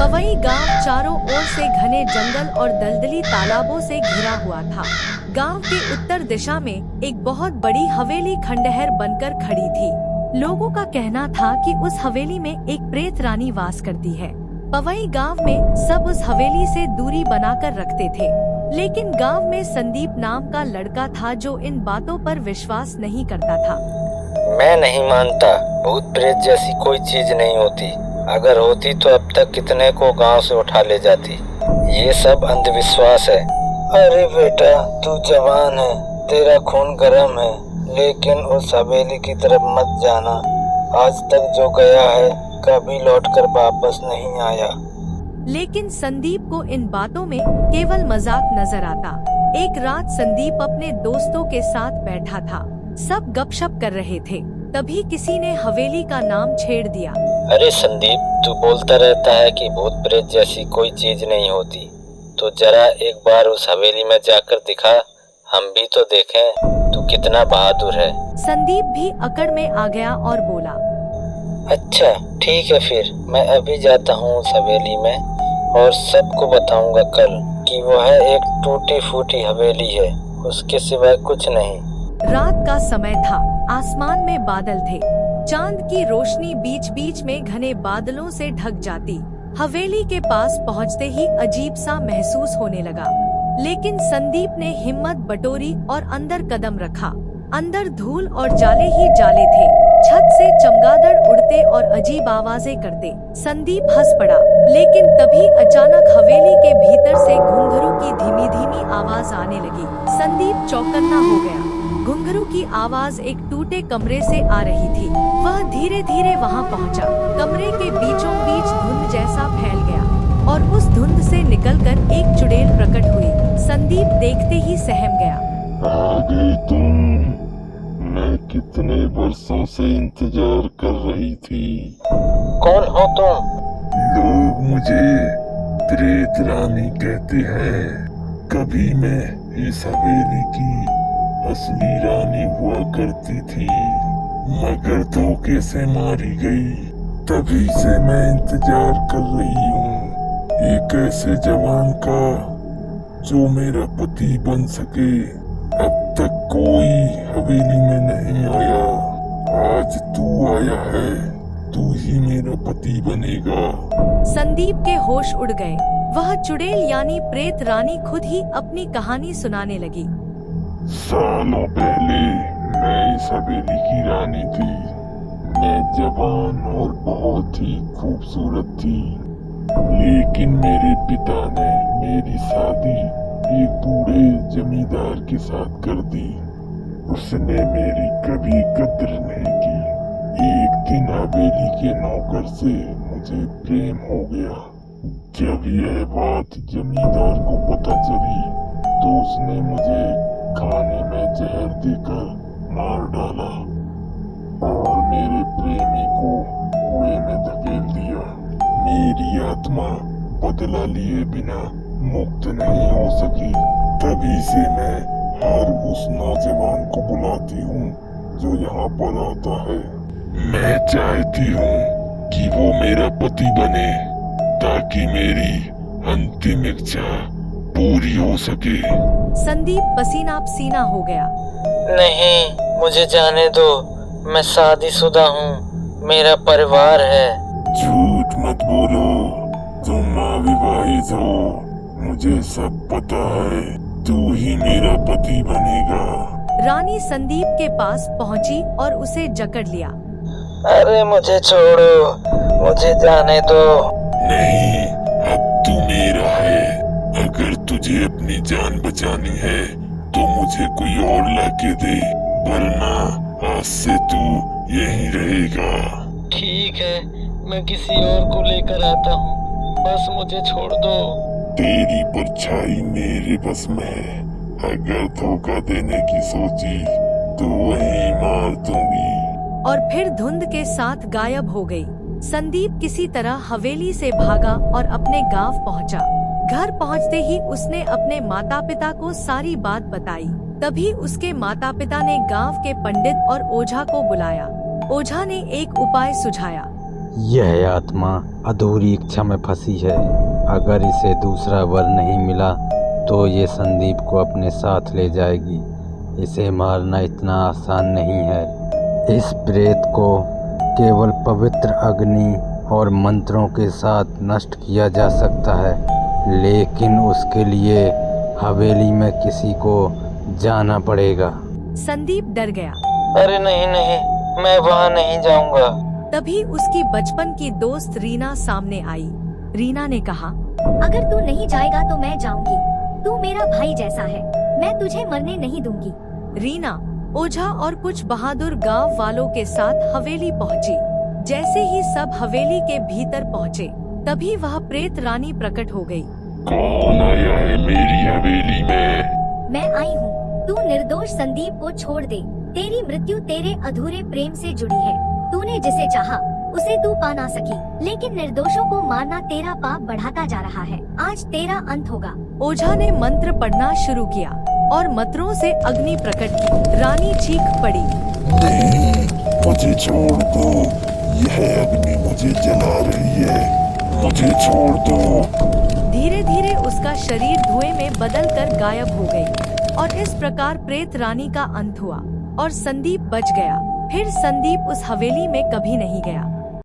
पवई गांव चारों ओर से घने जंगल और दलदली तालाबों से घिरा हुआ था। गांव के उत्तर दिशा में एक बहुत बड़ी हवेली खंडहर बनकर खड़ी थी। लोगों का कहना था कि उस हवेली में एक प्रेत रानी वास करती है। पवई गांव में सब उस हवेली से दूरी बनाकर रखते थे, लेकिन गांव में संदीप नाम का लड़का था जो इन बातों पर विश्वास नहीं करता था। मैं नहीं मानता, भूत प्रेत जैसी कोई चीज नहीं होती। अगर होती तो अब तक कितने को गांव से उठा ले जाती। ये सब अंधविश्वास है। अरे बेटा, तू जवान है, तेरा खून गर्म है, लेकिन उस हवेली की तरफ मत जाना। आज तक जो गया है कभी लौटकर वापस नहीं आया। लेकिन संदीप को इन बातों में केवल मजाक नजर आता। एक रात संदीप अपने दोस्तों के साथ बैठा था। सब गपशप कर रहे थे। तभी किसी ने हवेली का नाम छेड़ दिया। अरे संदीप, तू बोलता रहता है कि भूत प्रेत जैसी कोई चीज नहीं होती, तो जरा एक बार उस हवेली में जाकर दिखा, हम भी तो देखें तू कितना बहादुर है। संदीप भी अकड़ में आ गया और बोला, अच्छा ठीक है, फिर मैं अभी जाता हूँ उस हवेली में और सबको बताऊंगा कल कि वह एक टूटी फूटी हवेली है, उसके सिवाय कुछ नहीं। रात का समय था। आसमान में बादल थे। चांद की रोशनी बीच बीच में घने बादलों से ढक जाती। हवेली के पास पहुंचते ही अजीब सा महसूस होने लगा, लेकिन संदीप ने हिम्मत बटोरी और अंदर कदम रखा। अंदर धूल और जाले ही जाले थे। छत से चमगादड़ उड़ते और अजीब आवाजें करते। संदीप हंस पड़ा, लेकिन तभी अचानक हवेली के भीतर से घुंघरू की धीमी धीमी आवाज आने लगी। संदीप चौकन्ना हो गया। घुंघरू की आवाज एक टूटे कमरे से आ रही थी। वह धीरे धीरे वहां पहुंचा। कमरे के बीचों बीच धुंध जैसा फैल गया और उस धुंध से निकलकर एक चुड़ैल प्रकट हुई। संदीप देखते ही सहम गया। आ गई तुम। मैं कितने वर्षों से इंतजार कर रही थी। कौन हो तुम? लोग मुझे प्रेत रानी कहते हैं। कभी मैं इस हवेली की असली रानी हुआ करती थी, मगर धोखे से मारी गई। तभी से मैं इंतजार कर रही हूँ एक ऐसे जवान का जो मेरा पति बन सके। अब तक कोई हवेली में नहीं आया। आज तू आया है, तू ही मेरा पति बनेगा। संदीप के होश उड़ गए। वह चुड़ैल यानी प्रेत रानी खुद ही अपनी कहानी सुनाने लगी। सालों पहले मैं इस हवेली की रानी थी। मैं जवान और बहुत ही खूबसूरत थी, लेकिन मेरे पिता ने मेरी शादी एक बूढ़े जमींदार के साथ कर दी। उसने मेरी कभी कद्र नहीं की। एक दिन हवेली के नौकर से मुझे प्रेम हो गया। जब यह बात जमींदार को पता चली तो उसने मुझे खाने में जहर देकर मार डाला और मेरे प्रेमी को कुएं में धकेल दिया। मेरी आत्मा बदला लिए बिना मुक्त नहीं हो सकी। तभी से मैं हर उस नौजवान को बुलाती हूँ जो यहाँ पर आता है। मैं चाहती हूँ कि वो मेरा पति बने ताकि मेरी अंतिम इच्छा पूरी हो सके। संदीप पसीना पसीना हो गया। नहीं, मुझे जाने दो, मैं शादीशुदा हूँ, मेरा परिवार है। झूठ मत बोलो, तुम अविवाहित हो। मुझे सब पता है, तू ही मेरा पति बनेगा। रानी संदीप के पास पहुंची और उसे जकड़ लिया। अरे मुझे छोड़ो, मुझे जाने दो। नहीं, अब तू मेरा है। अगर तुझे अपनी जान बचानी है तो मुझे कोई और लाके दे, वरना आज से तू यहीं रहेगा। ठीक है, मैं किसी और को लेकर आता हूँ, बस मुझे छोड़ दो। तेरी परछाई मेरे बस में है। अगर धोखा देने की सोची तो वहीं मार दूंगी। और फिर धुंध के साथ गायब हो गई। संदीप किसी तरह हवेली से भागा और अपने गांव पहुंचा। घर पहुंचते ही उसने अपने माता पिता को सारी बात बताई। तभी उसके माता पिता ने गांव के पंडित और ओझा को बुलाया। ओझा ने एक उपाय सुझाया। यह आत्मा अधूरी इच्छा में फंसी है। अगर इसे दूसरा वर नहीं मिला तो ये संदीप को अपने साथ ले जाएगी। इसे मारना इतना आसान नहीं है। इस प्रेत को केवल पवित्र अग्नि और मंत्रों के साथ नष्ट किया जा सकता है, लेकिन उसके लिए हवेली में किसी को जाना पड़ेगा। संदीप डर गया। अरे नहीं नहीं, मैं वहाँ नहीं जाऊंगा। तभी उसकी बचपन की दोस्त रीना सामने आई। रीना ने कहा, अगर तू नहीं जाएगा तो मैं जाऊंगी। तू मेरा भाई जैसा है, मैं तुझे मरने नहीं दूंगी। रीना ओझा और कुछ बहादुर गांव वालों के साथ हवेली पहुंची। जैसे ही सब हवेली के भीतर पहुंचे, तभी वह प्रेत रानी प्रकट हो गई। कौन आया है मेरी हवेली में? मैं आई हूँ। तू निर्दोष संदीप को छोड़ दे। तेरी मृत्यु तेरे अधूरे प्रेम से जुड़ी है। तूने जिसे चाहा उसे तू पा ना सकी, लेकिन निर्दोषों को मारना तेरा पाप बढ़ाता जा रहा है। आज तेरा अंत होगा। ओझा ने मंत्र पढ़ना शुरू किया और मंत्रों से अग्नि प्रकट की। रानी चीख पड़ी, नहीं, मुझे छोड़ दो। यह अग्नि मुझे जला रही है। मुझे छोड़ दो। धीरे धीरे उसका शरीर धुएं में बदलकर गायब हो गई और इस प्रकार प्रेत रानी का अंत हुआ और संदीप बच गया। फिर संदीप उस हवेली में कभी नहीं गया।